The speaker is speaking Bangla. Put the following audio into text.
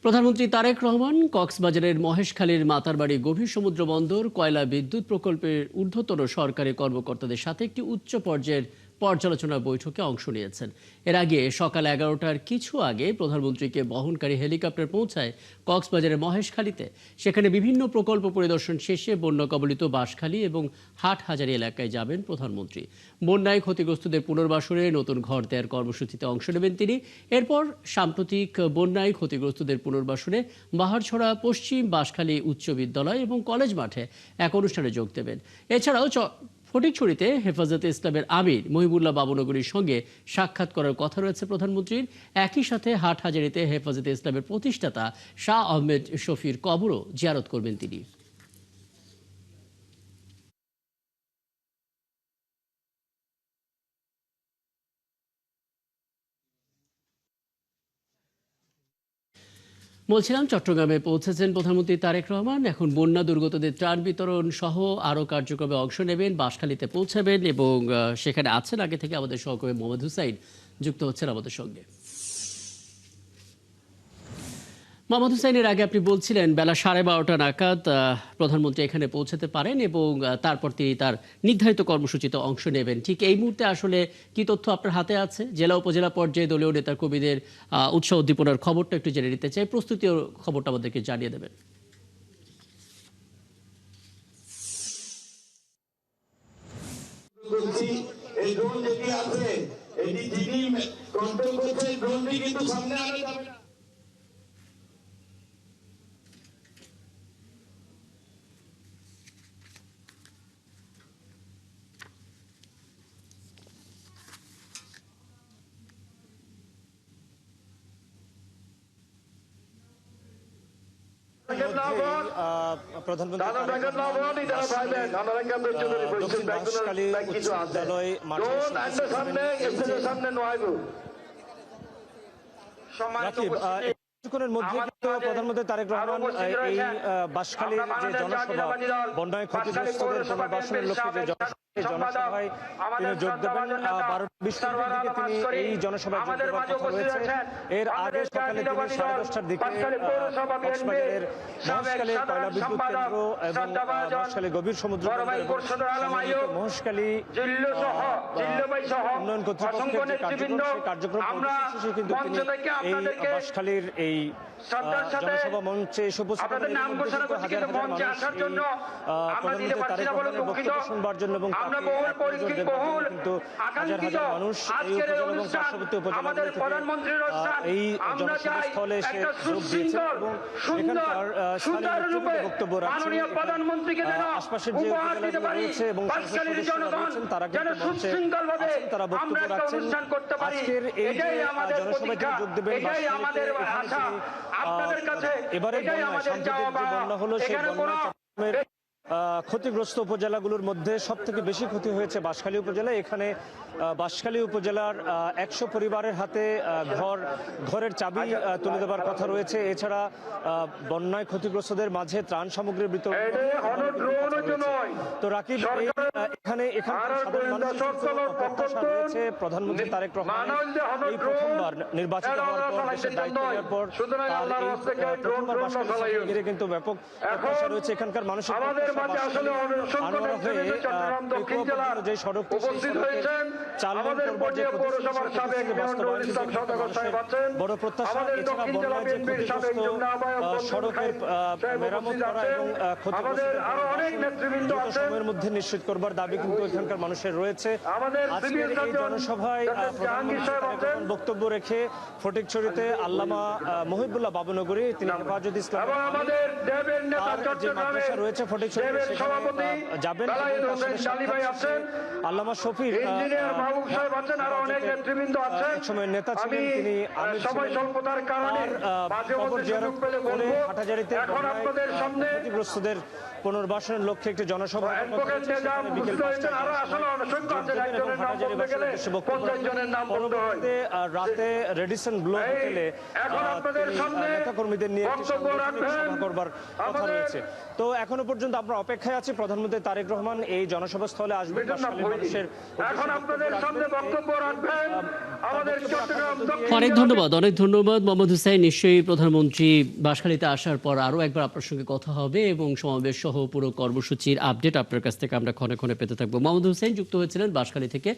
প্রধানমন্ত্রী তারেক রহমান কক্সবাজারের মহেশখালীর মাতারবাড়ি গভীর সমুদ্র বন্দর কয়লা বিদ্যুৎ প্রকল্পের ঊর্ধ্বতন সরকারি কর্মকর্তাদের সাথে একটি উচ্চ পর্যায়ের পর্যালোচনা বৈঠকে অংশ নিয়েছেন। এর আগে সকাল 11টার কিছু আগে প্রধানমন্ত্রীকে বহনকারী হেলিকপ্টার পৌঁছায় কক্সবাজারের মহেশখালীতে। সেখানে বিভিন্ন প্রকল্প পরিদর্শন শেষে বন্যা কবলিত বাঁশখালী এবং হাটহাজারী এলাকায় যাবেন প্রধানমন্ত্রী। বন্যায় ক্ষতিগ্রস্তদের পুনর্বাসনে নতুন ঘর দেওয়ার কর্মসূচিতে অংশ নেবেন তিনি। এরপর সাম্প্রতিক বন্যায় ক্ষতিগ্রস্তদের পুনর্বাসনে বাহারছড়া পশ্চিম বাঁশখালী উচ্চ বিদ্যালয় এবং কলেজ মাঠে এক অনুষ্ঠানে যোগ দেবেন। এছাড়াও ফটিকছড়িতে হেফাজতে ইসলামের আমির মহিবুল্লাহ বাবুনগরীর সঙ্গে সাক্ষাৎ করার কথা রয়েছে প্রধানমন্ত্রীর। একই সাথে হাটহাজারীতে হেফাজতে ইসলামের প্রতিষ্ঠাতা শাহ আহমেদ শফির কবরও জিয়ারত করবেন তিনি। বলছিলাম, চট্টগ্রামে পৌঁছেছেন প্রধানমন্ত্রী তারেক রহমান। এখন বন্যা দুর্গতদের ত্রাণ বিতরণ সহ আরও কার্যক্রমে অংশ নেবেন, বাঁশখালীতে পৌঁছাবেন এবং সেখানে আছেন আগে থেকে আমাদের সহকর্মী মোহাম্মদ হুসাইন যুক্ত হচ্ছেন আমাদের সঙ্গে। মোহাম্মদ হুসাইনের আগে আপনি বলছিলেন বেলা 12:30 নাগাদ প্রধানমন্ত্রী এখানে পৌঁছাতে পারেন এবং তারপর তিনি তার নির্ধারিত কর্মসূচিতে অংশ নেবেন। ঠিক এই মুহূর্তে আসলে কি তথ্য আপনার হাতে আছে? জেলা উপজেলা পর্যায়ে দলীয় নেতা কর্মীদের উৎসাহ উদ্দীপনার খবরটা একটু জেনে নিতে চাই, প্রস্তুতির খবরটা আমাদেরকে জানিয়ে দেবেন। এই ড্রোন যেটি আছে এটি যিনি কন্ট্রোল করছে ড্রোনটি কিন্তু সামনে আনা যাবে না। প্রধানমন্ত্রী তারেক রহমান এই বাঁশখালীর যে জনসভা বন্যায় ক্ষতিগ্রস্তদের পুনর্বাসনের লক্ষ্যে যে জনসভায় তিনি যোগ দেবেন 12:20 দিকে তিনি এই জনসভায় যোগ দেওয়ার কথা রয়েছে। এর আগে সকালে তিনি 10:30টার দিকে কক্সবাজারের মহেশখালী কয়লা বিদ্যুৎ কেন্দ্র এবং মহেশখালী গভীর সমুদ্র মহেশখালী উন্নয়ন কর্তৃপক্ষের যে কার্যক্রম শেষে কিন্তু তিনি এই বাঁশখালীর এই জনসভা মঞ্চে এসে উপস্থিত প্রধানমন্ত্রী তারেক রহমানের বক্তব্য শুনবার জন্য এবং কিন্তু হাজার হাজার মানুষ এই উপজেলা এবং পার্শ্ববর্তী উপজেলাগুলো থেকে এই জনসভা স্থলে এসে যোগ দিয়েছেন এবং এখানকার স্থানীয় নেতৃবৃন্দ বক্তব্য রাখছেন। আশপাশের যে উপজেলাগুলো রয়েছে এবং সদস্যরা রয়েছেন তারা কিন্তু মঞ্চে আছেন, তারা বক্তব্য রাখছেন। আজকের এই যে জনসভায় তিনি যোগ দেবেন এবারে সাম্প্রতিক যে বন্যা হলো সেই বন্যায় ক্ষতিগ্রস্ত উপজেলাগুলোর মধ্যে সব থেকে বেশি ক্ষতি হয়েছে বাঁশখালী উপজেলা। এখানে বাঁশখালী উপজেলার 100 পরিবারের হাতে ঘরের চাবি তুলে দেওয়ার কথা রয়েছে। এছাড়া বন্যায় ক্ষতিগ্রস্তদের মাঝে ত্রাণ সামগ্রী বিতরণ। তো রাকিব, এখানকার সাধারণ মানুষের প্রত্যাশা রয়েছে প্রধানমন্ত্রী তারেক রহমান এই প্রথমবার নির্বাচিত হওয়ার পর, দেশের দায়িত্ব নেওয়ার পর প্রথমবার বাঁশখালী ঘিরে কিন্তু ব্যাপক প্রত্যাশা রয়েছে এখানকার মানুষের। যে সড়কটি বড় প্রত্যাশা। এছাড়া বন্যায় যে ক্ষতিগ্রস্ত সড়কের মেরামত করা এবং ক্ষতিগ্রস্ত সময়ের মধ্যে নিশ্চিত করবার দাবি কিন্তু এখানকার মানুষের রয়েছে। আজকের এই জনসভায় প্রধানমন্ত্রী বক্তব্য রেখে ফটিকছড়িতে আল্লামা মহিবুল্লাহ বাবুনগরী তিনি হেফাজতে ইসলাম যে মাদ্রাসা রয়েছে ফটিকছড়ি যাবেন। আল্লামা শফির একসময় নেতা ছিলেন, তিনি হাটহাজারীতে ক্ষতিগ্রস্তদের পুনর্বাসনের লক্ষ্যে একটি জনসভা রাতে রেডিসন গ্লো হোটেলে নেতা কর্মীদের নিয়ে সভা করবার কথা রয়েছে। তো এখনো পর্যন্ত আপনারা আমরা অপেক্ষায় আছি প্রধানমন্ত্রী তারেক রহমান এই জনসভা স্থলে আসবেন। মানুষের এখন আপনাদের সামনে বক্তব্য রাখবেন আমাদের চট্টগ্রাম অনেক ধন্যবাদ মোহাম্মদ হুসাইন। নিশ্চয়ই প্রধানমন্ত্রী বাঁশখালীতে আসার পর আরো একবার আপনার সঙ্গে কথা হবে এবং সমাবেশ সহ পুরো কর্মসূচির আপডেট আপনার কাছ থেকে আমরা ক্ষণে ক্ষণে পেতে থাকবো। মোহাম্মদ হুসাইন যুক্ত হয়েছিলেন বাঁশখালী থেকে।